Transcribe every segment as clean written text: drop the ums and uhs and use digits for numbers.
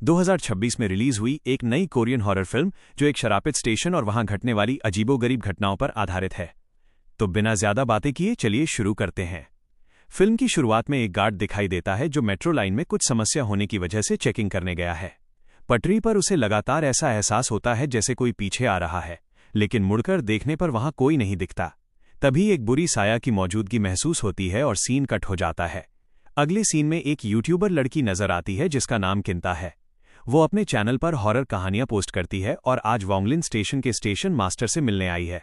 2026 में रिलीज हुई एक नई कोरियन हॉरर फिल्म जो एक शराबित स्टेशन और वहां घटने वाली अजीबोगरीब घटनाओं पर आधारित है। तो बिना ज्यादा बातें किए चलिए शुरू करते हैं। फिल्म की शुरुआत में एक गार्ड दिखाई देता है जो मेट्रो लाइन में कुछ समस्या होने की वजह से चेकिंग करने गया है। पटरी पर उसे लगातार ऐसा एहसास होता है जैसे कोई पीछे आ रहा है, लेकिन मुड़कर देखने पर वहां कोई नहीं दिखता। तभी एक बुरी साया की मौजूदगी महसूस होती है और सीन कट हो जाता है। अगले सीन में एक यूट्यूबर लड़की नजर आती है जिसका नाम किंता है। वो अपने चैनल पर हॉरर कहानियां पोस्ट करती है और आज वोंगलिन स्टेशन के स्टेशन मास्टर से मिलने आई है।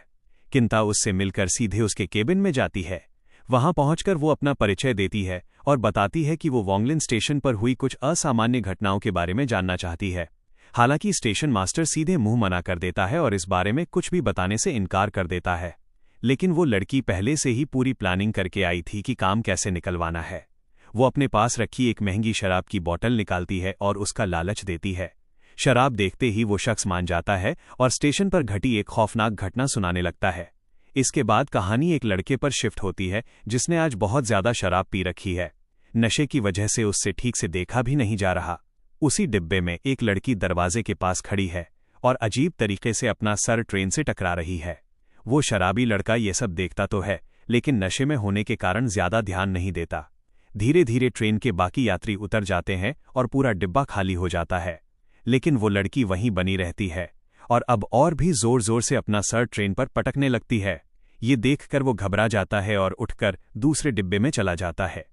किंता उससे मिलकर सीधे उसके केबिन में जाती है। वहां पहुंचकर वो अपना परिचय देती है और बताती है कि वो वोंगलिन स्टेशन पर हुई कुछ असामान्य घटनाओं के बारे में जानना चाहती है। हालांकि स्टेशन मास्टर सीधे मुंह मना कर देता है और इस बारे में कुछ भी बताने से इनकार कर देता है। लेकिन वो लड़की पहले से ही पूरी प्लानिंग करके आई थी कि काम कैसे निकलवाना है। वो अपने पास रखी एक महंगी शराब की बोतल निकालती है और उसका लालच देती है। शराब देखते ही वो शख्स मान जाता है और स्टेशन पर घटी एक खौफनाक घटना सुनाने लगता है। इसके बाद कहानी एक लड़के पर शिफ्ट होती है जिसने आज बहुत ज्यादा शराब पी रखी है। नशे की वजह से उससे ठीक से देखा भी नहीं जा रहा। उसी डिब्बे में एक लड़की दरवाजे के पास खड़ी है और अजीब तरीके से अपना सर ट्रेन से टकरा रही है। वो शराबी लड़का ये सब देखता तो है, लेकिन नशे में होने के कारण ज्यादा ध्यान नहीं देता। धीरे धीरे ट्रेन के बाकी यात्री उतर जाते हैं और पूरा डिब्बा खाली हो जाता है, लेकिन वो लड़की वहीं बनी रहती है और अब और भी जोर जोर से अपना सर ट्रेन पर पटकने लगती है। ये देखकर वो घबरा जाता है और उठकर दूसरे डिब्बे में चला जाता है।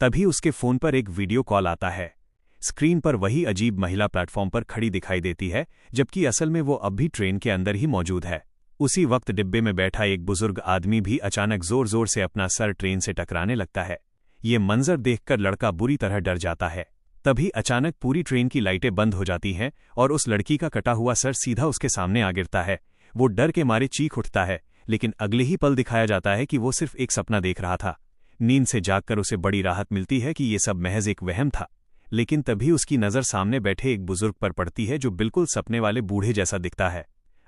तभी उसके फोन पर एक वीडियो कॉल आता है। स्क्रीन पर वही अजीब महिला प्लेटफॉर्म पर खड़ी दिखाई देती है, जबकि असल में वो अब भी ट्रेन के अंदर ही मौजूद है। उसी वक्त डिब्बे में बैठा एक बुजुर्ग आदमी भी अचानक जोर जोर से अपना सर ट्रेन से टकराने लगता है। ये मंजर देखकर लड़का बुरी तरह डर जाता है। तभी अचानक पूरी ट्रेन की लाइटें बंद हो जाती हैं और उस लड़की का कटा हुआ सर सीधा उसके सामने आ गिरता है। वो डर के मारे चीख उठता है, लेकिन अगले ही पल दिखाया जाता है कि वो सिर्फ एक सपना देख रहा था। नींद से जागकर उसे बड़ी राहत मिलती है कि ये सब महज एक वहम था। लेकिन तभी उसकी नज़र सामने बैठे एक बुजुर्ग पर पड़ती है जो बिल्कुल सपने वाले बूढ़े जैसा दिखता है।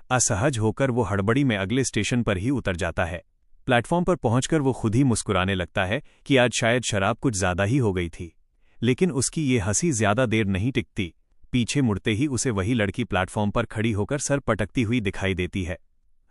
असहज होकर वो हड़बड़ी में अगले स्टेशन पर ही उतर जाता है। प्लेटफॉर्म पर पहुंचकर वो खुद ही मुस्कुराने लगता है कि आज शायद शराब कुछ ज्यादा ही हो गई थी। लेकिन उसकी ये हंसी ज्यादा देर नहीं टिकती। पीछे मुड़ते ही उसे वही लड़की प्लेटफॉर्म पर खड़ी होकर सर पटकती हुई दिखाई देती है।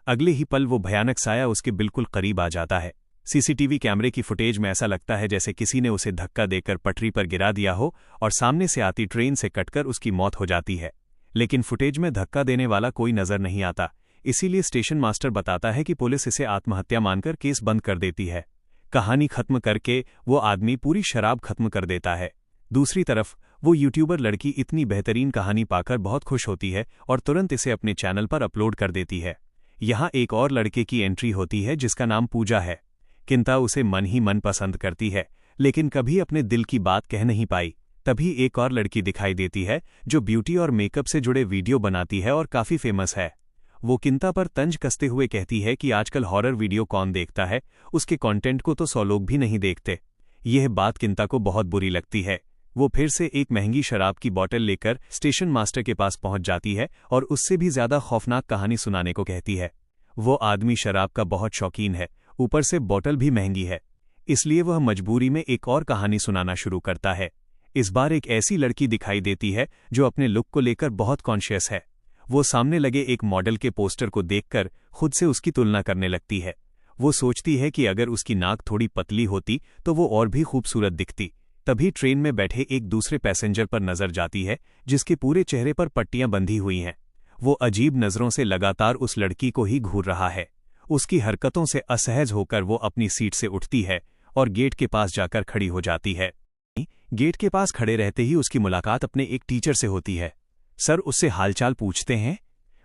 अगले ही पल वो भयानक साया उसके बिल्कुल करीब आ जाता है। सीसीटीवी कैमरे की फुटेज में ऐसा लगता है जैसे किसी ने उसे धक्का देकर पटरी पर गिरा दिया हो और सामने से आती ट्रेन से कटकर उसकी मौत हो जाती है। लेकिन फुटेज में धक्का देने वाला कोई नजर नहीं आता, इसीलिए स्टेशन मास्टर बताता है कि पुलिस इसे आत्महत्या मानकर केस बंद कर देती है। कहानी खत्म करके वो आदमी पूरी शराब खत्म कर देता है। दूसरी तरफ वो यूट्यूबर लड़की इतनी बेहतरीन कहानी पाकर बहुत खुश होती है और तुरंत इसे अपने चैनल पर अपलोड कर देती है। यहाँ एक और लड़के की एंट्री होती है जिसका नाम पूजा है। किंता उसे मन ही मन पसंद करती है, लेकिन कभी अपने दिल की बात कह नहीं पाई। तभी एक और लड़की दिखाई देती है जो ब्यूटी और मेकअप से जुड़े वीडियो बनाती है और काफी फेमस है। वो किंता पर तंज कसते हुए कहती है कि आजकल हॉरर वीडियो कौन देखता है, उसके कंटेंट को तो 100 लोग भी नहीं देखते। यह बात किंता को बहुत बुरी लगती है। वो फिर से एक महंगी शराब की बोतल लेकर स्टेशन मास्टर के पास पहुंच जाती है और उससे भी ज्यादा खौफनाक कहानी सुनाने को कहती है। वो आदमी शराब का बहुत शौकीन है, ऊपर से बोतल भी महंगी है, इसलिए वह मजबूरी में एक और कहानी सुनाना शुरू करता है। इस बार एक ऐसी लड़की दिखाई देती है जो अपने लुक को लेकर बहुत कॉन्शियस है। वो सामने लगे एक मॉडल के पोस्टर को देखकर खुद से उसकी तुलना करने लगती है। वो सोचती है कि अगर उसकी नाक थोड़ी पतली होती तो वो और भी खूबसूरत दिखती। तभी ट्रेन में बैठे एक दूसरे पैसेंजर पर नजर जाती है जिसके पूरे चेहरे पर पट्टियां बंधी हुई हैं। वो अजीब नजरों से लगातार उस लड़की को ही घूर रहा है। उसकी हरकतों से असहज होकर वो अपनी सीट से उठती है और गेट के पास जाकर खड़ी हो जाती है। गेट के पास खड़े रहते ही उसकी मुलाकात अपने एक टीचर से होती है। सर उससे हालचाल पूछते हैं।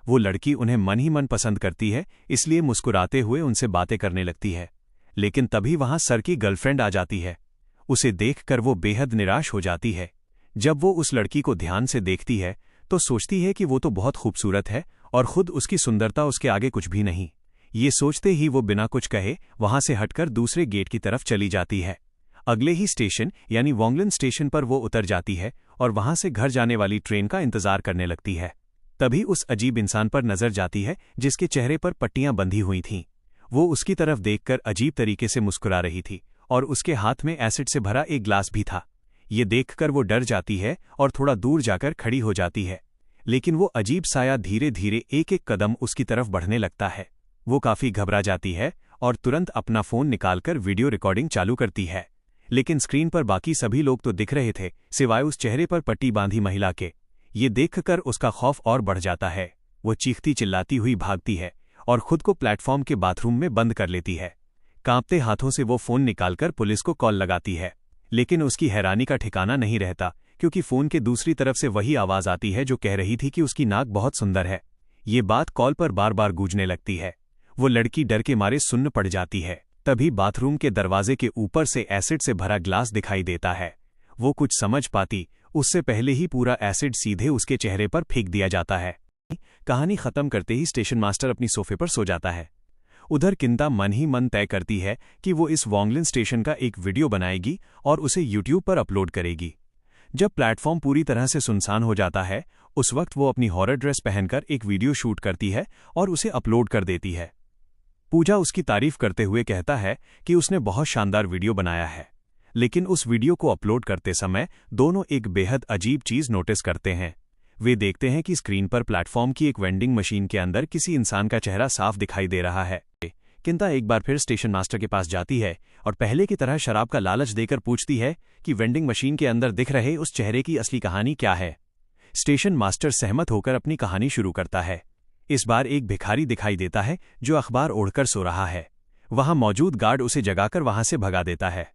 वो लड़की उन्हें मन ही मन पसंद करती है, इसलिए मुस्कुराते हुए उनसे बातें करने लगती है। लेकिन तभी वहां सर की गर्लफ्रेंड आ जाती है। उसे देखकर वो बेहद निराश हो जाती है। जब वो उस लड़की को ध्यान से देखती है तो सोचती है कि वो तो बहुत खूबसूरत है और खुद उसकी सुंदरता उसके आगे कुछ भी नहीं। ये सोचते ही वो बिना कुछ कहे वहां से हटकर दूसरे गेट की तरफ चली जाती है। अगले ही स्टेशन यानी वोंगलिन स्टेशन पर वो उतर जाती है और वहां से घर जाने वाली ट्रेन का इंतजार करने लगती है। तभी उस अजीब इंसान पर नजर जाती है जिसके चेहरे पर पट्टियां बंधी हुई थीं। वो उसकी तरफ देखकर अजीब तरीके से मुस्कुरा रही थी और उसके हाथ में एसिड से भरा एक ग्लास भी था। ये देखकर वो डर जाती है और थोड़ा दूर जाकर खड़ी हो जाती है, लेकिन वो अजीब साया धीरे धीरे एक एक कदम उसकी तरफ बढ़ने लगता है। वो काफी घबरा जाती है और तुरंत अपना फोन निकालकर वीडियो रिकॉर्डिंग चालू करती है, लेकिन स्क्रीन पर बाकी सभी लोग तो दिख रहे थे सिवाय उस चेहरे पर पट्टी बांधी महिला के। ये देखकर उसका खौफ और बढ़ जाता है। वो चीखती चिल्लाती हुई भागती है और खुद को प्लेटफॉर्म के बाथरूम में बंद कर लेती है। कांपते हाथों से वो फोन निकालकर पुलिस को कॉल लगाती है, लेकिन उसकी हैरानी का ठिकाना नहीं रहता, क्योंकि फोन के दूसरी तरफ से वही आवाज आती है जो कह रही थी कि उसकी नाक बहुत सुंदर है। ये बात कॉल पर बार बार गूंजने लगती है। वो लड़की डर के मारे सुन्न पड़ जाती है। तभी बाथरूम के दरवाजे के ऊपर से एसिड से भरा ग्लास दिखाई देता है। वो कुछ समझ पाती उससे पहले ही पूरा एसिड सीधे उसके चेहरे पर फेंक दिया जाता है। कहानी खत्म करते ही स्टेशन मास्टर अपनी सोफे पर सो जाता है। उधर किंता मन ही मन तय करती है कि वो इस वोंगलिन स्टेशन का एक वीडियो बनाएगी और उसे यूट्यूब पर अपलोड करेगी। जब प्लेटफॉर्म पूरी तरह से सुनसान हो जाता है, उस वक्त वो अपनी हॉरर ड्रेस पहनकर एक वीडियो शूट करती है और उसे अपलोड कर देती है। पूजा उसकी तारीफ करते हुए कहता है कि उसने बहुत शानदार वीडियो बनाया है, लेकिन उस वीडियो को अपलोड करते समय दोनों एक बेहद अजीब चीज नोटिस करते हैं। वे देखते हैं कि स्क्रीन पर प्लेटफॉर्म की एक वेंडिंग मशीन के अंदर किसी इंसान का चेहरा साफ दिखाई दे रहा है। किंता एक बार फिर स्टेशन मास्टर के पास जाती है और पहले की तरह शराब का लालच देकर पूछती है कि वेंडिंग मशीन के अंदर दिख रहे उस चेहरे की असली कहानी क्या है। स्टेशन मास्टर सहमत होकर अपनी कहानी शुरू करता है। इस बार एक भिखारी दिखाई देता है जो अखबार ओढ़कर सो रहा है। वहां मौजूद गार्ड उसे जगाकर वहां से भगा देता है।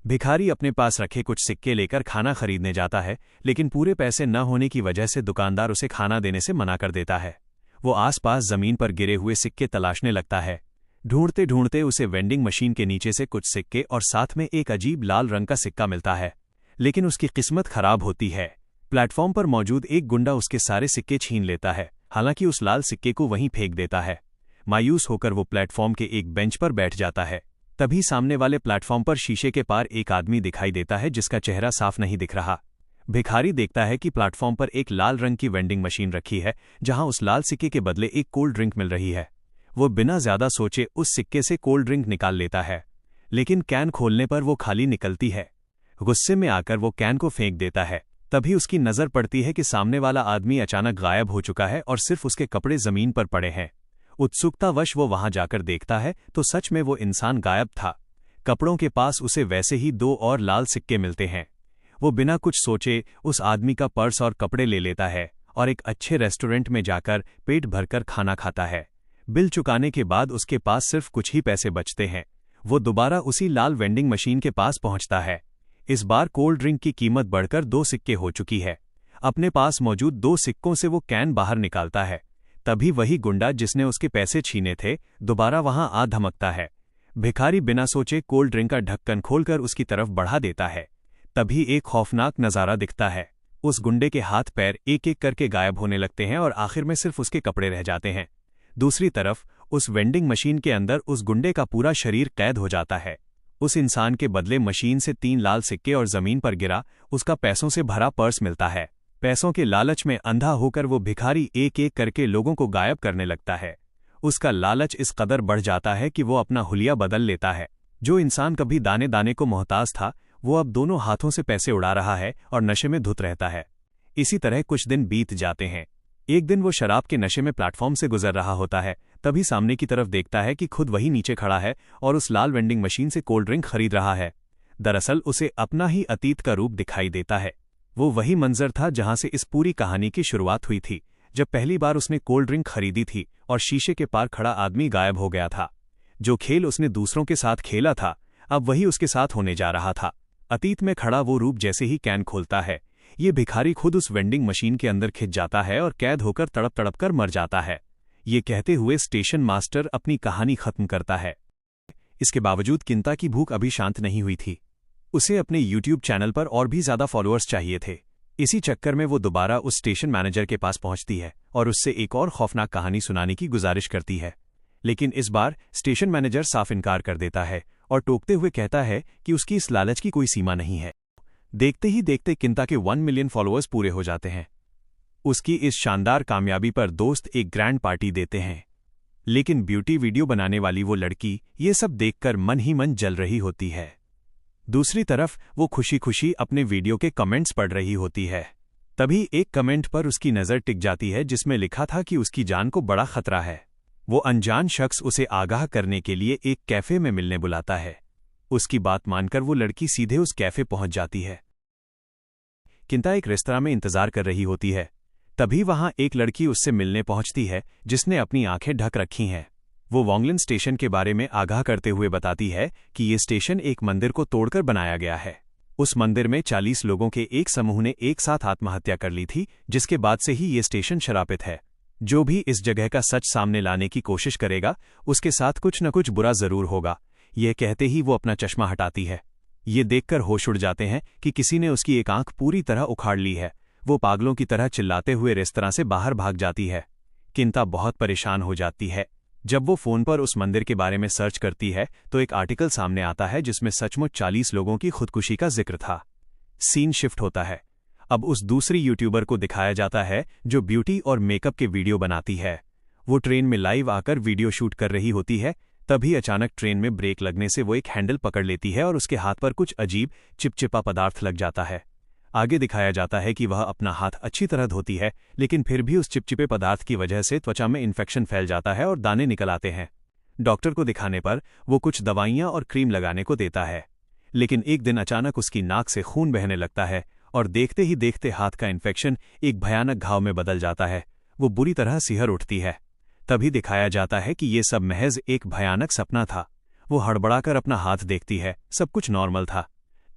भिखारी अपने पास रखे कुछ सिक्के लेकर खाना खरीदने जाता है, लेकिन पूरे पैसे न होने की वजह से दुकानदार उसे खाना देने से मना कर देता है। वो आसपास जमीन पर गिरे हुए सिक्के तलाशने लगता है। ढूंढते ढूंढते उसे वेंडिंग मशीन के नीचे से कुछ सिक्के और साथ में एक अजीब लाल रंग का सिक्का मिलता है, लेकिन उसकी किस्मत खराब होती है। प्लेटफॉर्म पर मौजूद एक गुंडा उसके सारे सिक्के छीन लेता है, हालांकि उस लाल सिक्के को वहीं फेंक देता है। मायूस होकर वो प्लेटफॉर्म के एक बेंच पर बैठ जाता है। तभी सामने वाले प्लेटफॉर्म पर शीशे के पार एक आदमी दिखाई देता है जिसका चेहरा साफ नहीं दिख रहा। भिखारी देखता है कि प्लेटफॉर्म पर एक लाल रंग की वेंडिंग मशीन रखी है, जहां उस लाल सिक्के के बदले एक कोल्ड ड्रिंक मिल रही है। वो बिना ज्यादा सोचे उस सिक्के से कोल्ड ड्रिंक निकाल लेता है, लेकिन कैन खोलने पर वो खाली निकलती है। गुस्से में आकर वो कैन को फेंक देता है। तभी उसकी नजर पड़ती है कि सामने वाला आदमी अचानक गायब हो चुका है और सिर्फ उसके कपड़े जमीन पर पड़े हैं। उत्सुकतावश वो वहां जाकर देखता है तो सच में वो इंसान गायब था। कपड़ों के पास उसे वैसे ही 2 और लाल सिक्के मिलते हैं। वो बिना कुछ सोचे उस आदमी का पर्स और कपड़े ले लेता है और एक अच्छे रेस्टोरेंट में जाकर पेट भरकर खाना खाता है। बिल चुकाने के बाद उसके पास सिर्फ कुछ ही पैसे बचते हैं। वो दोबारा उसी लाल वेंडिंग मशीन के पास पहुंचता है। इस बार कोल्ड ड्रिंक की कीमत बढ़कर 2 सिक्के हो चुकी है। अपने पास मौजूद 2 सिक्कों से वो कैन बाहर निकालता है। तभी वही गुंडा जिसने उसके पैसे छीने थे दोबारा वहां आ धमकता है। भिखारी बिना सोचे कोल्ड ड्रिंक का ढक्कन खोलकर उसकी तरफ बढ़ा देता है। तभी एक खौफनाक नजारा दिखता है। उस गुंडे के हाथ पैर एक एक करके गायब होने लगते हैं और आखिर में सिर्फ उसके कपड़े रह जाते हैं। दूसरी तरफ उस वेंडिंग मशीन के अंदर उस गुंडे का पूरा शरीर कैद हो जाता है। उस इंसान के बदले मशीन से 3 लाल सिक्के और जमीन पर गिरा उसका पैसों से भरा पर्स मिलता है। पैसों के लालच में अंधा होकर वो भिखारी एक एक करके लोगों को गायब करने लगता है। उसका लालच इस कदर बढ़ जाता है कि वो अपना हुलिया बदल लेता है। जो इंसान कभी दाने दाने को मोहताज था, वो अब दोनों हाथों से पैसे उड़ा रहा है और नशे में धुत रहता है। इसी तरह कुछ दिन बीत जाते हैं। एक दिन वो शराब के नशे में प्लेटफॉर्म से गुजर रहा होता है। तभी सामने की तरफ देखता है कि खुद वही नीचे खड़ा है और उस लाल वेंडिंग मशीन से कोल्ड ड्रिंक खरीद रहा है। दरअसल उसे अपना ही अतीत का रूप दिखाई देता है। वो वही मंजर था जहां से इस पूरी कहानी की शुरुआत हुई थी, जब पहली बार उसने कोल्ड ड्रिंक खरीदी थी और शीशे के पार खड़ा आदमी गायब हो गया था। जो खेल उसने दूसरों के साथ खेला था, अब वही उसके साथ होने जा रहा था। अतीत में खड़ा वो रूप जैसे ही कैन खोलता है, ये भिखारी खुद उस वेंडिंग मशीन के अंदर खिंच जाता है और कैद होकर तड़प तड़प कर मर जाता है। ये कहते हुए स्टेशन मास्टर अपनी कहानी खत्म करता है। इसके बावजूद किंता की भूख अभी शांत नहीं हुई थी। उसे अपने यूट्यूब चैनल पर और भी ज्यादा फॉलोअर्स चाहिए थे। इसी चक्कर में वो दोबारा उस स्टेशन मैनेजर के पास पहुंचती है और उससे एक और खौफनाक कहानी सुनाने की गुजारिश करती है। लेकिन इस बार स्टेशन मैनेजर साफ इनकार कर देता है और टोकते हुए कहता है कि उसकी इस लालच की कोई सीमा नहीं है। देखते ही देखते किंता के 1 मिलियन फॉलोअर्स पूरे हो जाते हैं। उसकी इस शानदार कामयाबी पर दोस्त एक ग्रैंड पार्टी देते हैं। लेकिन ब्यूटी वीडियो बनाने वाली वो लड़की ये सब देखकर मन ही मन जल रही होती है। दूसरी तरफ वो खुशी खुशी अपने वीडियो के कमेंट्स पढ़ रही होती है। तभी एक कमेंट पर उसकी नज़र टिक जाती है जिसमें लिखा था कि उसकी जान को बड़ा खतरा है। वो अनजान शख्स उसे आगाह करने के लिए एक कैफे में मिलने बुलाता है। उसकी बात मानकर वो लड़की सीधे उस कैफे पहुंच जाती है। किंता एक रेस्तरां में इंतजार कर रही होती है। तभी वहां एक लड़की उससे मिलने पहुंचती है जिसने अपनी आंखें ढक रखी हैं। वो वोंगलिन स्टेशन के बारे में आगाह करते हुए बताती है कि ये स्टेशन एक मंदिर को तोड़कर बनाया गया है। उस मंदिर में 40 लोगों के एक समूह ने एक साथ आत्महत्या कर ली थी, जिसके बाद से ही ये स्टेशन शरापित है। जो भी इस जगह का सच सामने लाने की कोशिश करेगा उसके साथ कुछ न कुछ बुरा जरूर होगा। यह कहते ही वो अपना चश्मा हटाती है। ये देखकर होश उड़ जाते हैं कि किसी ने उसकी एक आंख पूरी तरह उखाड़ ली है। वो पागलों की तरह चिल्लाते हुए रेस्तरां से बाहर भाग जाती है। किंता बहुत परेशान हो जाती है। जब वो फोन पर उस मंदिर के बारे में सर्च करती है तो एक आर्टिकल सामने आता है जिसमें सचमुच 40 लोगों की खुदकुशी का जिक्र था। सीन शिफ्ट होता है। अब उस दूसरी यूट्यूबर को दिखाया जाता है जो ब्यूटी और मेकअप के वीडियो बनाती है। वो ट्रेन में लाइव आकर वीडियो शूट कर रही होती है। तभी अचानक ट्रेन में ब्रेक लगने से वो एक हैंडल पकड़ लेती है और उसके हाथ पर कुछ अजीब चिपचिपा पदार्थ लग जाता है। आगे दिखाया जाता है कि वह अपना हाथ अच्छी तरह धोती है, लेकिन फिर भी उस चिपचिपे पदार्थ की वजह से त्वचा में इन्फेक्शन फैल जाता है और दाने निकल आते हैं। डॉक्टर को दिखाने पर वो कुछ दवाइयां और क्रीम लगाने को देता है, लेकिन एक दिन अचानक उसकी नाक से खून बहने लगता है और देखते ही देखते हाथ का इन्फेक्शन एक भयानक घाव में बदल जाता है। वो बुरी तरह सिहर उठती है। तभी दिखाया जाता है कि ये सब महज एक भयानक सपना था। वो हड़बड़ाकर अपना हाथ देखती है, सब कुछ नॉर्मल था।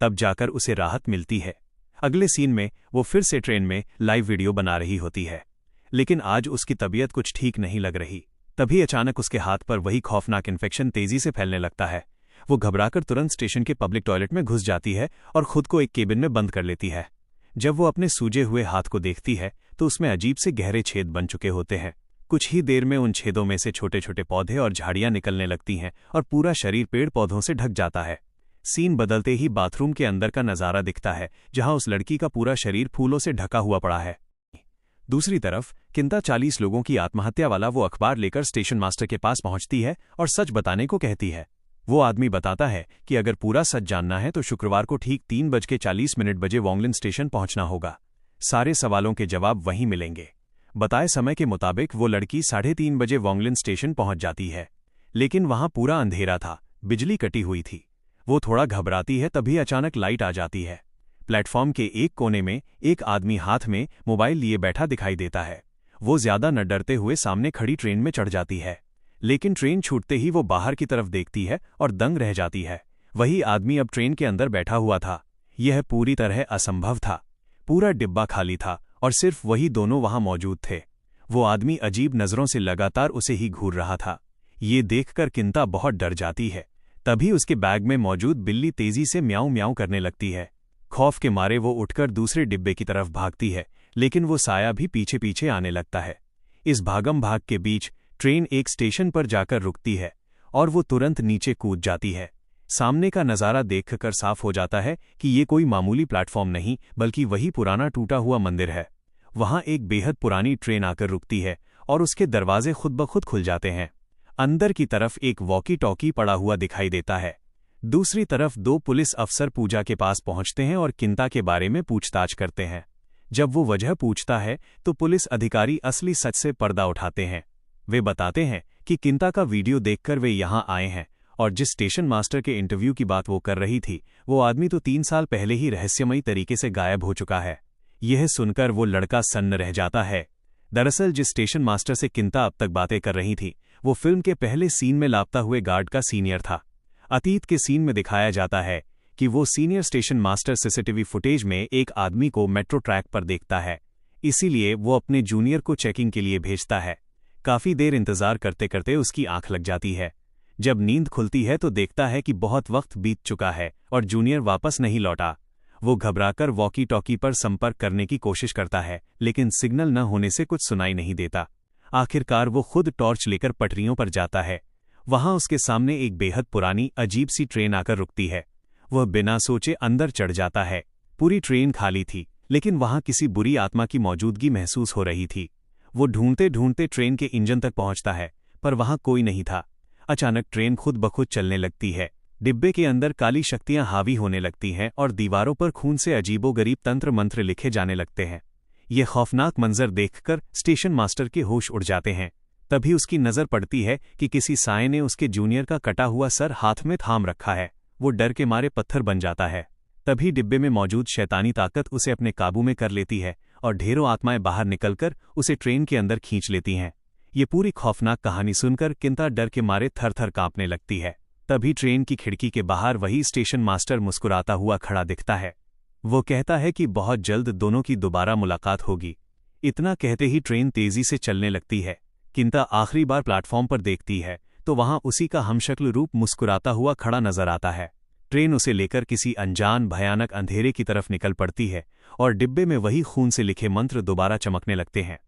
तब जाकर उसे राहत मिलती है। अगले सीन में वो फिर से ट्रेन में लाइव वीडियो बना रही होती है, लेकिन आज उसकी तबीयत कुछ ठीक नहीं लग रही। तभी अचानक उसके हाथ पर वही खौफनाक इन्फेक्शन तेजी से फैलने लगता है। वो घबराकर तुरंत स्टेशन के पब्लिक टॉयलेट में घुस जाती है और खुद को एक केबिन में बंद कर लेती है। जब वो अपने सूजे हुए हाथ को देखती है तो उसमें अजीब से गहरे छेद बन चुके होते हैं। कुछ ही देर में उन छेदों में से छोटे छोटे पौधे और झाड़ियां निकलने लगती हैं और पूरा शरीर पेड़ पौधों से ढक जाता है। सीन बदलते ही बाथरूम के अंदर का नजारा दिखता है, जहां उस लड़की का पूरा शरीर फूलों से ढका हुआ पड़ा है। दूसरी तरफ किंता 40 लोगों की आत्महत्या वाला वो अखबार लेकर स्टेशन मास्टर के पास पहुंचती है और सच बताने को कहती है। वो आदमी बताता है कि अगर पूरा सच जानना है तो शुक्रवार को ठीक 3:40 बजे वोंगलिन स्टेशन पहुंचना होगा। सारे सवालों के जवाब वहीं मिलेंगे। बताए समय के मुताबिक वो लड़की 3:30 बजे वोंगलिन स्टेशन पहुंच जाती है, लेकिन वहां पूरा अंधेरा था, बिजली कटी हुई थी। वो थोड़ा घबराती है, तभी अचानक लाइट आ जाती है। प्लेटफॉर्म के एक कोने में एक आदमी हाथ में मोबाइल लिए बैठा दिखाई देता है। वो ज्यादा न डरते हुए सामने खड़ी ट्रेन में चढ़ जाती है, लेकिन ट्रेन छूटते ही वो बाहर की तरफ देखती है और दंग रह जाती है। वही आदमी अब ट्रेन के अंदर बैठा हुआ था। यह पूरी तरह असंभव था। पूरा डिब्बा खाली था और सिर्फ वही दोनों वहां मौजूद थे। वो आदमी अजीब नजरों से लगातार उसे ही घूर रहा था। ये देखकर किंता बहुत डर जाती है। तभी उसके बैग में मौजूद बिल्ली तेजी से म्याऊं म्याऊं करने लगती है। खौफ के मारे वो उठकर दूसरे डिब्बे की तरफ भागती है, लेकिन वो साया भी पीछे पीछे आने लगता है। इस भागम भाग के बीच ट्रेन एक स्टेशन पर जाकर रुकती है और वो तुरंत नीचे कूद जाती है। सामने का नज़ारा देखकर साफ हो जाता है कि ये कोई मामूली प्लेटफॉर्म नहीं, बल्कि वही पुराना टूटा हुआ मंदिर है। वहां एक बेहद पुरानी ट्रेन आकर रुकती है और उसके दरवाजे खुद ब खुद खुल जाते हैं। अंदर की तरफ एक वॉकी टॉकी पड़ा हुआ दिखाई देता है। दूसरी तरफ 2 पुलिस अफसर पूजा के पास पहुंचते हैं और किंता के बारे में पूछताछ करते हैं। जब वो वजह पूछता है तो पुलिस अधिकारी असली सच से पर्दा उठाते हैं। वे बताते हैं कि किंता का वीडियो देखकर वे यहां आए हैं और जिस स्टेशन मास्टर के इंटरव्यू की बात वो कर रही थी, वो आदमी तो 3 साल पहले ही रहस्यमयी तरीके से गायब हो चुका है। यह सुनकर वो लड़का सन्न रह जाता है। दरअसल जिस स्टेशन मास्टर से किंता अब तक बातें कर रही थी, वो फिल्म के पहले सीन में लापता हुए गार्ड का सीनियर था। अतीत के सीन में दिखाया जाता है कि वो senior station master CCTV footage में एक आदमी को मेट्रो ट्रैक पर देखता है, इसीलिए वो अपने जूनियर को चेकिंग के लिए भेजता है। काफी देर इंतजार करते करते उसकी आंख लग जाती है। जब नींद खुलती है तो देखता है कि बहुत वक्त बीत चुका है और जूनियर वापस नहीं लौटा। वो घबराकर वॉकी टॉकी पर संपर्क करने की कोशिश करता है, लेकिन सिग्नल न होने से कुछ सुनाई नहीं देता। आखिरकार वो खुद टॉर्च लेकर पटरियों पर जाता है। वहां उसके सामने एक बेहद पुरानी अजीब सी ट्रेन आकर रुकती है। वह बिना सोचे अंदर चढ़ जाता है। पूरी ट्रेन खाली थी, लेकिन वहां किसी बुरी आत्मा की मौजूदगी महसूस हो रही थी। वो ढूंढते ढूंढते ट्रेन के इंजन तक पहुंचता है, पर वहां कोई नहीं था। अचानक ट्रेन खुद ब खुद चलने लगती है। डिब्बे के अंदर काली शक्तियां हावी होने लगती हैं और दीवारों पर खून से अजीबोगरीब तंत्र मंत्र लिखे जाने लगते हैं। ये खौफनाक मंजर देखकर स्टेशन मास्टर के होश उड़ जाते हैं। तभी उसकी नज़र पड़ती है कि किसी साये ने उसके जूनियर का कटा हुआ सर हाथ में थाम रखा है। वो डर के मारे पत्थर बन जाता है। तभी डिब्बे में मौजूद शैतानी ताकत उसे अपने काबू में कर लेती है और ढेरों आत्माएं बाहर निकलकर उसे ट्रेन के अंदर खींच लेती हैं। ये पूरी खौफनाक कहानी सुनकर किंता डर के मारे थर-थर कांपने लगती है। तभी ट्रेन की खिड़की के बाहर वही स्टेशन मास्टर मुस्कुराता हुआ खड़ा दिखता है। वो कहता है कि बहुत जल्द दोनों की दोबारा मुलाकात होगी। इतना कहते ही ट्रेन तेजी से चलने लगती है। किंता आखिरी बार प्लेटफॉर्म पर देखती है तो वहां उसी का हमशक्ल रूप मुस्कुराता हुआ खड़ा नजर आता है। ट्रेन उसे लेकर किसी अनजान भयानक अंधेरे की तरफ निकल पड़ती है और डिब्बे में वही खून से लिखे मंत्र दोबारा चमकने लगते हैं।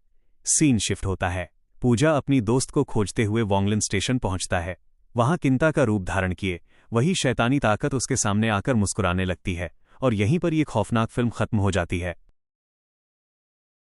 सीन शिफ्ट होता है। पूजा अपनी दोस्त को खोजते हुए वोंगलिन स्टेशन पहुंचता है। वहां किंता का रूप धारण किए वही शैतानी ताकत उसके सामने आकर मुस्कुराने लगती है और यहीं पर यह खौफनाक फिल्म खत्म हो जाती है।